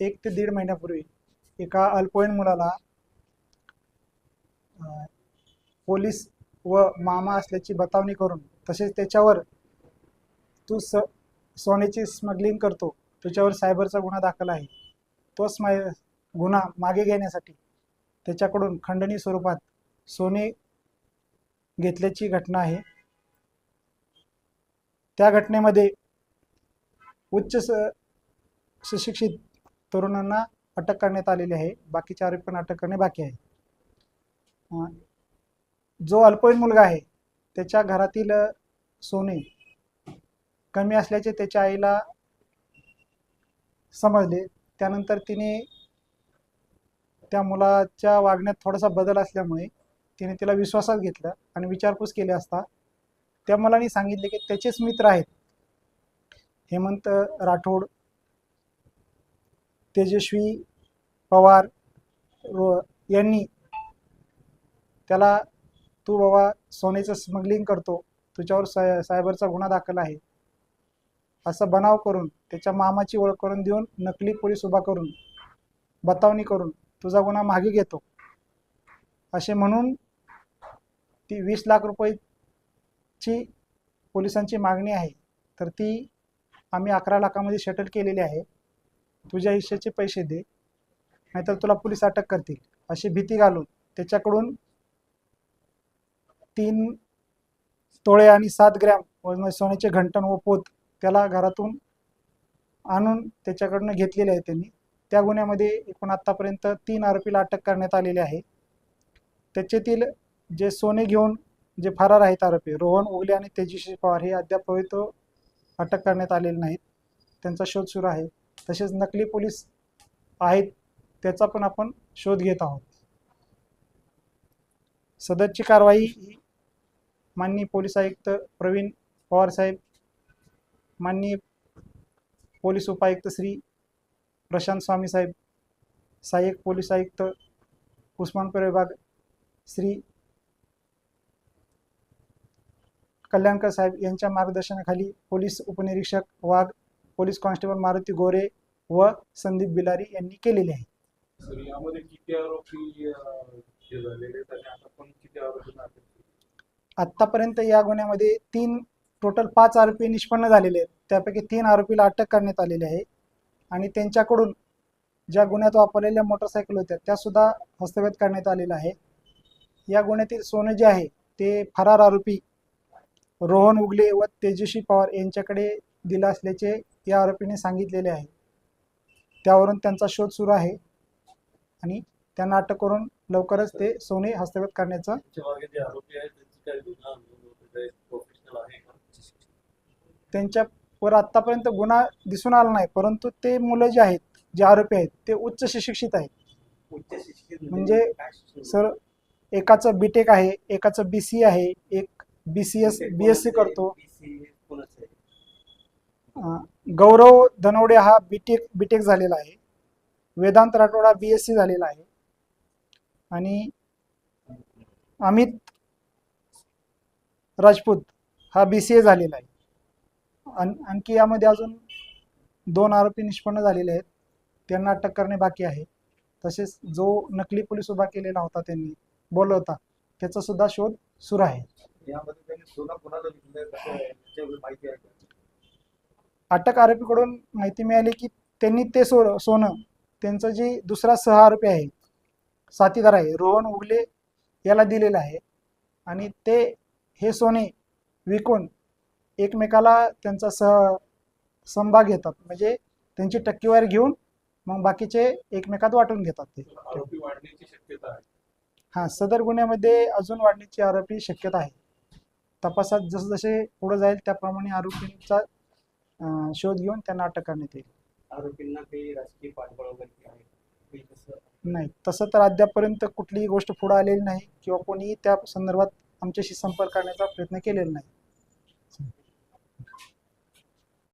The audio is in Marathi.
1 ते 1.5 महिन्यापूर्वी एका अल्पवयीन मुलाला पोलीस व मामा असल्याची बतावणी करून तसेच त्याच्यावर तू सोन्याची स्मगलिंग करतो, तुझ्यावर सायबरचा गुन्हा दाखल आहे, तोच गुन्हा मागे घेण्यासाठी त्याच्याकडून खंडणी स्वरूपात सोने घेतल्याची घटना आहे। त्या घटनेमध्ये उच्च सुशिक्षित तरुणांना अटक करण्यात आलेली आहे। बाकीचे आरोपी पण अटक करणे बाकी आहे। जो अल्पवयीन मुलगा आहे त्याच्या घरातील सोने कमी असल्याचे त्याच्या आईला समजले। त्यानंतर तिने त्या मुलाच्या वागण्यात थोडासा बदल असल्यामुळे तिने तिला विश्वासात घेतलं आणि विचारपूस केली असता त्या मुलाने सांगितले की त्याचेच मित्र आहेत हेमंत राठोड, तेजस्वी पवार यांनी त्याला तू बाबा सोन्याचं स्मगलिंग करतो, तुझ्यावर सायबरचा गुन्हा दाखल आहे असा बनाव करून त्याच्या मामाची ओळख करून देऊन नकली पोलीस उभा करून बतावणी करून तुझा गुन्हा मागे घेतो असे म्हणून ती 20 लाख रुपयाची पोलिसांची मागणी आहे। तर ती आम्ही 11 लाखामध्ये सेटल केलेली आहे। तुझ्या हिश्श्याचे पैसे दे नाहीतर तुला पोलीस अटक करतील अशी भीती घालून त्याच्याकडून 3 तोळे आणि 7 ग्रॅम वजन सोन्याचे घंटण व पोत त्याला घरातून आणून त्याच्याकडून घेतलेले आहे त्यांनी। त्या गुन्ह्यामध्ये एकूण आतापर्यंत 3 आरोपीला अटक करण्यात आलेली आहे। त्याच्यातील जे सोने घेऊन जे फरार आहेत आरोपी रोहन उगले आणि तेजस्वी पवार हे अद्याप अटक करण्यात आलेले नाहीत, त्यांचा शोध सुरू आहे। तसेच नकली पोलीस आहेत त्याचा पण आपण शोध घेत आहोत। सदरची कारवाई माननीय पोलीस आयुक्त प्रवीण पवार साहेब, माननीय पोलीस उपायुक्त श्री प्रशांत स्वामी साहेब, सहाय्यक पोलीस आयुक्त उस्मानपूर विभाग श्री कल्याणकर साहेब यांच्या मार्गदर्शनाखाली पोलीस उपनिरीक्षक वाघ, पोलीस कॉन्स्टेबल मारुती गोरे व संदीप बिलारी यांनी केलेले आहे। आतापर्यंत या गुन्ह्यामध्ये टोटल 5 आरोपी निष्पन्न झालेले आहेत। त्यापैकी 3 आरोपीला अटक करण्यात आलेली आहे आणि त्यांच्याकडून ज्या गुन्ह्यात वापरलेल्या मोटरसायकल होत्या त्या सुद्धा हस्तगत करण्यात आलेला आहे। या गुन्ह्यातील सोने जे आहे ते फरार आरोपी रोहन उगले व तेजस्वी पवार यांच्याकडे दिलं असल्याचे या आरोपीने सांगितलेले आहे। त्यावरून त्यांचा शोध सुरू आहे आणि त्यांना अटक करून लवकरच ते सोने हस्तगत करण्याचा त्यांच्यावर आतापर्यंत गुन्हा दिसून आला नाही, परंतु ते मुलं जे आहेत जे आरोपी आहेत ते उच्च शिक्षित आहेत। म्हणजे सर एकाचं बीटेक आहे, एकाचं BC आहे, एक BSc करतो। गौरव धनवडे हा बीटेक झालेला आहे, वेदांत राठोडा BSc झालेला आहे आणि अमित राजपूत हा BCA झालेला आहे। आणखी यामध्ये अजून 2 आरोपी निष्पन्न झालेले आहेत, त्यांना अटक करणे बाकी आहे। तसेच जो नकली पोलीस उभा केलेला होता त्यांनी बोलला होता त्याचा सुद्धा शोध सुरू आहे। अटक आरोपीकडून माहिती मिळाली की त्यांनी ते सोनं त्यांचा जे दुसरा सह आरोपी आहे साथीदार आहे रोहन उगले याला दिलेलं आहे आणि ते हे सोने विकून एकमेकाला त्यांचा समभाग घेतात, म्हणजे त्यांची टक्केवारी घेऊन मग बाकीचे एकमेकात वाटून घेतात ते। आरोपी वाढण्याची शक्यता आहे। हां, सदर गुन्ह्यामध्ये अजून वाढण्याची आरोपी शक्यता आहे। तपासात जसजसे पुढे जाईल त्याप्रमाणे आरोपींचा शोध घेऊन त्यांना अटक करण्यात येईल। आरोपींना काही राजकीय पाठबळ वगैरे आहे नाही, तसं तर अद्यापपर्यंत कुठलीही गोष्ट पुढे आलेली नाही किंवा कोणीही त्या संदर्भात आमच्याशी संपर्क करण्याचा प्रयत्न केलेला नाही।